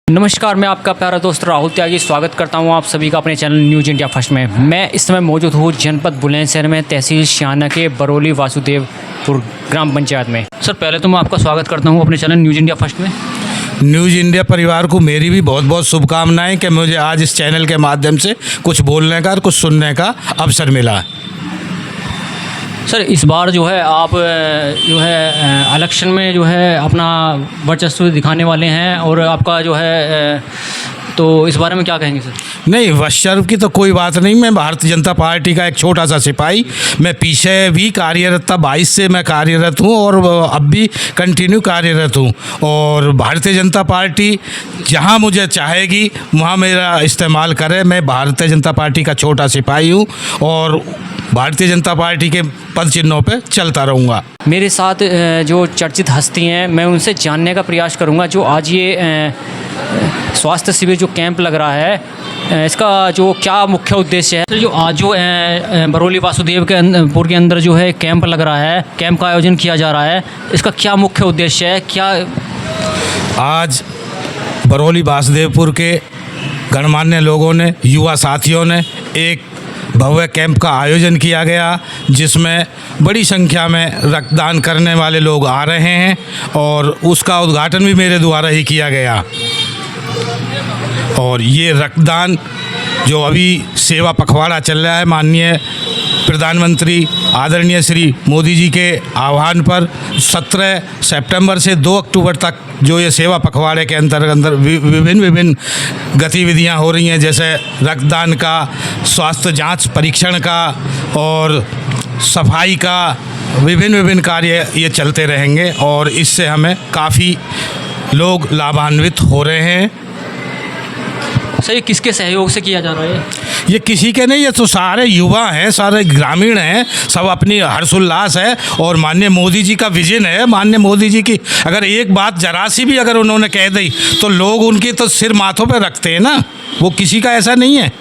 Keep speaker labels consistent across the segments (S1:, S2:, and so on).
S1: नमस्कार, मैं आपका प्यारा दोस्त राहुल त्यागी स्वागत करता हूं आप सभी का अपने चैनल न्यूज़ इंडिया फर्स्ट में। मैं इस समय मौजूद हूं जनपद बुलंदशहर में, तहसील शाहना के बरौली वासुदेवपुर ग्राम पंचायत में। सर, पहले तो मैं आपका स्वागत करता हूं अपने चैनल न्यूज़ इंडिया फर्स्ट में।
S2: न्यूज़ इंडिया परिवार को मेरी भी बहुत बहुत शुभकामनाएं कि मुझे आज इस चैनल के माध्यम से कुछ बोलने का और कुछ सुनने का अवसर मिला।
S1: सर, इस बार जो है आप जो है इलेक्शन में जो है अपना वर्चस्व दिखाने वाले हैं और आपका जो है तो इस बारे में क्या कहेंगे सर?
S2: नहीं, वर्चस्व की तो कोई बात नहीं। मैं भारतीय जनता पार्टी का एक छोटा सा सिपाही, मैं पीछे भी कार्यरत था, 22 से मैं कार्यरत हूँ और अब भी कंटिन्यू कार्यरत हूँ। और भारतीय जनता पार्टी जहाँ मुझे चाहेगी वहाँ मेरा इस्तेमाल करे। मैं भारतीय जनता पार्टी का छोटा सिपाही हूँ और भारतीय जनता पार्टी के पद चिन्हों पे चलता रहूँगा।
S1: मेरे साथ जो चर्चित हस्ती हैं, मैं उनसे जानने का प्रयास करूँगा। जो आज ये स्वास्थ्य शिविर जो कैंप लग रहा है, इसका जो क्या मुख्य उद्देश्य है? तो जो आज जो बरौली वासुदेवपुर के अंदर जो है कैंप लग रहा है, कैंप का आयोजन किया जा रहा है, इसका क्या मुख्य उद्देश्य है? क्या
S2: आज बरौली वासुदेवपुर के गणमान्य लोगों ने, युवा साथियों ने एक भव्य कैंप का आयोजन किया गया, जिसमें बड़ी संख्या में रक्तदान करने वाले लोग आ रहे हैं और उसका उद्घाटन भी मेरे द्वारा ही किया गया। और ये रक्तदान जो अभी सेवा पखवाड़ा चल रहा है, माननीय प्रधानमंत्री आदरणीय श्री मोदी जी के आह्वान पर 17 सितंबर से 2 अक्टूबर तक जो ये सेवा पखवाड़े के अंतर्गत विभिन्न गतिविधियां हो रही हैं, जैसे रक्तदान का, स्वास्थ्य जांच परीक्षण का और सफाई का विभिन्न कार्य ये चलते रहेंगे और इससे हमें काफ़ी लोग लाभान्वित हो रहे हैं।
S1: सर, ये किसके सहयोग से किया जा रहा है?
S2: ये किसी के नहीं, ये तो सारे युवा हैं, सारे ग्रामीण हैं, सब अपनी हर्षोल्लास है और माननीय मोदी जी का विजन है। माननीय मोदी जी की अगर एक बात जरा सी भी अगर उन्होंने कह दी तो लोग उनकी तो सिर माथों पे रखते हैं ना। वो किसी का ऐसा नहीं है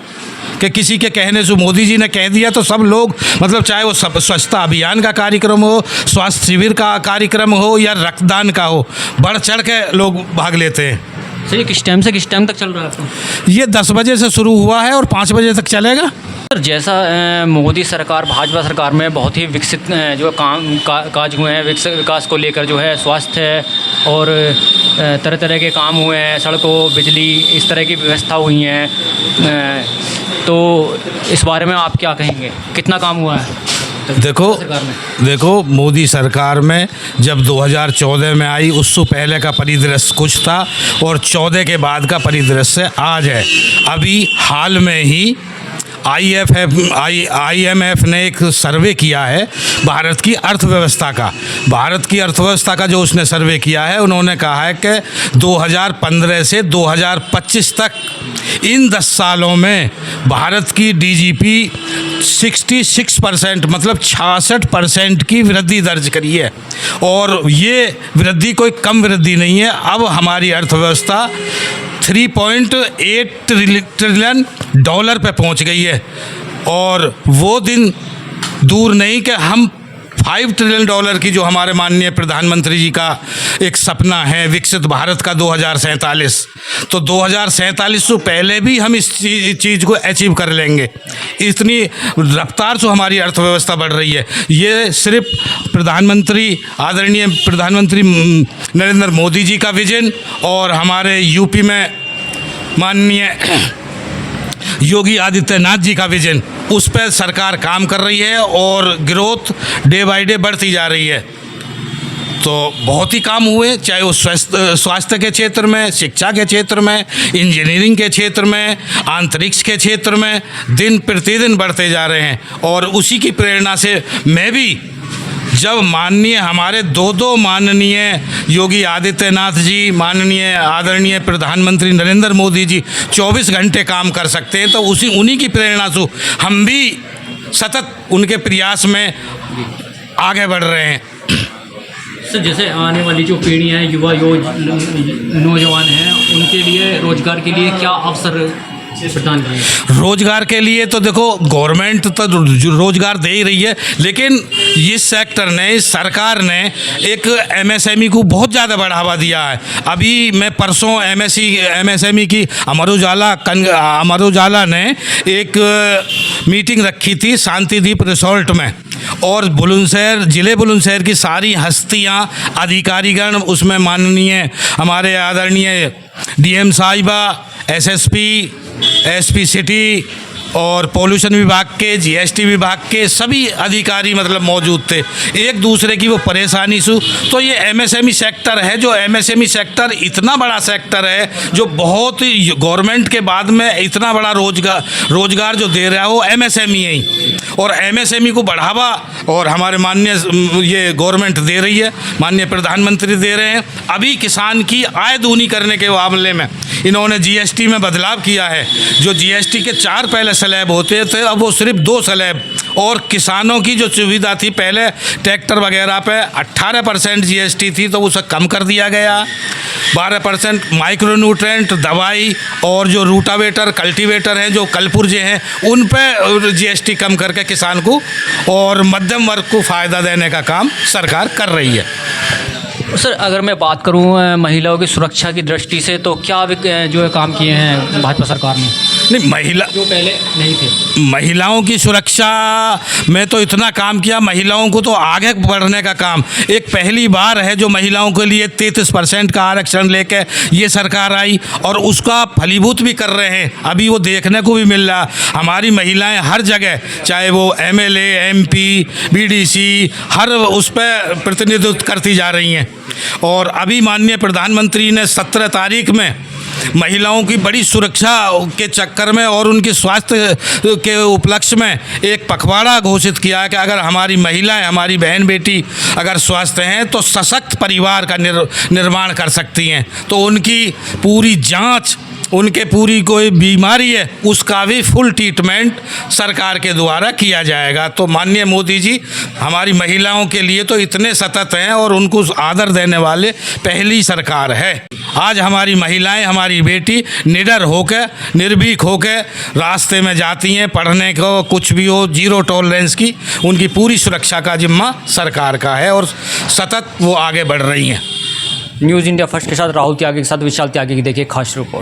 S2: कि किसी के कहने से मोदी जी ने कह दिया तो सब लोग, मतलब चाहे वो स्वच्छता अभियान का कार्यक्रम हो, स्वास्थ्य शिविर का कार्यक्रम हो या रक्तदान का हो, बढ़ चढ़ के लोग भाग लेते हैं।
S1: सर, ये किस टाइम से किस टाइम तक चल रहा है आपको?
S2: ये 10 बजे से शुरू हुआ है और 5 बजे तक चलेगा।
S1: सर, जैसा मोदी सरकार, भाजपा सरकार में बहुत ही विकसित जो काज हुए हैं, विकास को लेकर जो है स्वास्थ्य और तरह तरह के काम हुए हैं, सड़कों, बिजली, इस तरह की व्यवस्था हुई हैं, तो इस बारे में आप क्या कहेंगे? कितना काम हुआ है?
S2: देखो मोदी सरकार में जब 2014 में आई, उससे पहले का परिदृश्य कुछ था और 14 के बाद का परिदृश्य आज है। अभी हाल में ही IMF ने एक सर्वे किया है भारत की अर्थव्यवस्था का। भारत की अर्थव्यवस्था का जो उसने सर्वे किया है, उन्होंने कहा है कि 2015 से 2025 तक इन 10 सालों में भारत की DGP 66% मतलब 66% की वृद्धि दर्ज करी है। और ये वृद्धि कोई कम वृद्धि नहीं है। अब हमारी अर्थव्यवस्था 3.8 ट्रिलियन डॉलर पे पहुंच गई है और वो दिन दूर नहीं कि हम 5 ट्रिलियन डॉलर की, जो हमारे माननीय प्रधानमंत्री जी का एक सपना है विकसित भारत का 2047, तो 2047 से पहले भी हम इस चीज़ को अचीव कर लेंगे। इतनी रफ्तार से हमारी अर्थव्यवस्था बढ़ रही है। ये सिर्फ आदरणीय प्रधानमंत्री नरेंद्र मोदी जी का विजन और हमारे यूपी में माननीय योगी आदित्यनाथ जी का विजन, उस पर सरकार काम कर रही है और ग्रोथ डे बाय डे बढ़ती जा रही है। तो बहुत ही काम हुए, चाहे वो स्वास्थ्य के क्षेत्र में, शिक्षा के क्षेत्र में, इंजीनियरिंग के क्षेत्र में, अंतरिक्ष के क्षेत्र में दिन प्रतिदिन बढ़ते जा रहे हैं। और उसी की प्रेरणा से मैं भी, जब माननीय हमारे दो माननीय योगी आदित्यनाथ जी, माननीय आदरणीय प्रधानमंत्री नरेंद्र मोदी जी 24 घंटे काम कर सकते हैं, तो उन्हीं की प्रेरणा से हम भी सतत उनके प्रयास में आगे बढ़ रहे हैं।
S1: सर, जैसे आने वाली जो पीढ़ी है, युवा नौजवान हैं, उनके लिए रोजगार के लिए क्या अवसर प्रदान किए।
S2: रोजगार के लिए तो देखो गवर्नमेंट तो रोजगार दे ही रही है, लेकिन इस सेक्टर ने, इस सरकार ने एक एमएसएमई को बहुत ज़्यादा बढ़ावा दिया है। अभी मैं परसों एमएसएमई की अमर उजाला ने एक मीटिंग रखी थी शांतिदीप रिसोर्ट में, और बुलंदशहर ज़िले बुलंदशहर की सारी हस्तियां, अधिकारीगण उसमें माननीय हमारे आदरणीय डीएम साहिबा, एसएसपी, एसपी सिटी और पॉल्यूशन विभाग के, जीएसटी विभाग के सभी अधिकारी मतलब मौजूद थे। एक दूसरे की वो परेशानी से, तो ये एमएसएमई सेक्टर है, जो एमएसएमई सेक्टर इतना बड़ा सेक्टर है जो बहुत गवर्नमेंट के बाद में इतना बड़ा रोजगार जो दे रहा है वो एमएसएमई ही, और एमएसएमई को बढ़ावा और हमारे माननीय ये गवर्नमेंट दे रही है, माननीय प्रधानमंत्री दे रहे हैं। अभी किसान की आय दूनी करने के मामले में इन्होंने जीएसटी में बदलाव किया है। जो जीएसटी के 4 पहले स्लैब होते थे, अब वो सिर्फ 2 स्लैब, और किसानों की जो सुविधा थी पहले ट्रैक्टर वगैरह पे 18% जीएसटी थी, तो उसे कम कर दिया गया। 12% माइक्रोन्यूट्रेंट, दवाई और जो रूटावेटर, कल्टीवेटर हैं, जो कलपुर्जे हैं, उन पे जीएसटी कम करके किसान को और मध्यम वर्ग को फ़ायदा देने का काम सरकार कर रही है।
S1: सर, अगर मैं बात करूं महिलाओं की सुरक्षा की दृष्टि से, तो क्या जो है काम किए हैं भाजपा सरकार ने?
S2: नहीं, महिला
S1: जो पहले नहीं थे,
S2: महिलाओं की सुरक्षा में तो इतना काम किया, महिलाओं को तो आगे बढ़ने का काम। एक पहली बार है जो महिलाओं के लिए 33% का आरक्षण लेके ये सरकार आई, और उसका फलीभूत भी कर रहे हैं। अभी वो देखने को भी मिल रहा, हमारी महिलाएं हर जगह, चाहे वो एमएलए, एमपी, बीडीसी, हर उस पर प्रतिनिधित्व करती जा रही हैं। और अभी माननीय प्रधानमंत्री ने 17 तारीख में महिलाओं की बड़ी सुरक्षा के चक्कर में और उनके स्वास्थ्य के उपलक्ष्य में एक पखवाड़ा घोषित किया है कि अगर हमारी महिलाएं, हमारी बहन बेटी अगर स्वस्थ हैं तो सशक्त परिवार का निर्माण कर सकती हैं। तो उनकी पूरी जांच, उनके पूरी कोई बीमारी है उसका भी फुल ट्रीटमेंट सरकार के द्वारा किया जाएगा। तो माननीय मोदी जी हमारी महिलाओं के लिए तो इतने सतत हैं और उनको आदर देने वाले पहली सरकार है। आज हमारी महिलाएं, हमारी बेटी निडर होकर, निर्भीक होकर रास्ते में जाती हैं, पढ़ने को कुछ भी हो, जीरो टॉलरेंस की उनकी पूरी सुरक्षा का जिम्मा सरकार का है और सतत वो आगे बढ़ रही हैं।
S1: न्यूज़ इंडिया फर्स्ट के साथ राहुल त्यागी के साथ विशाल त्यागी की देखिए खास रिपोर्ट।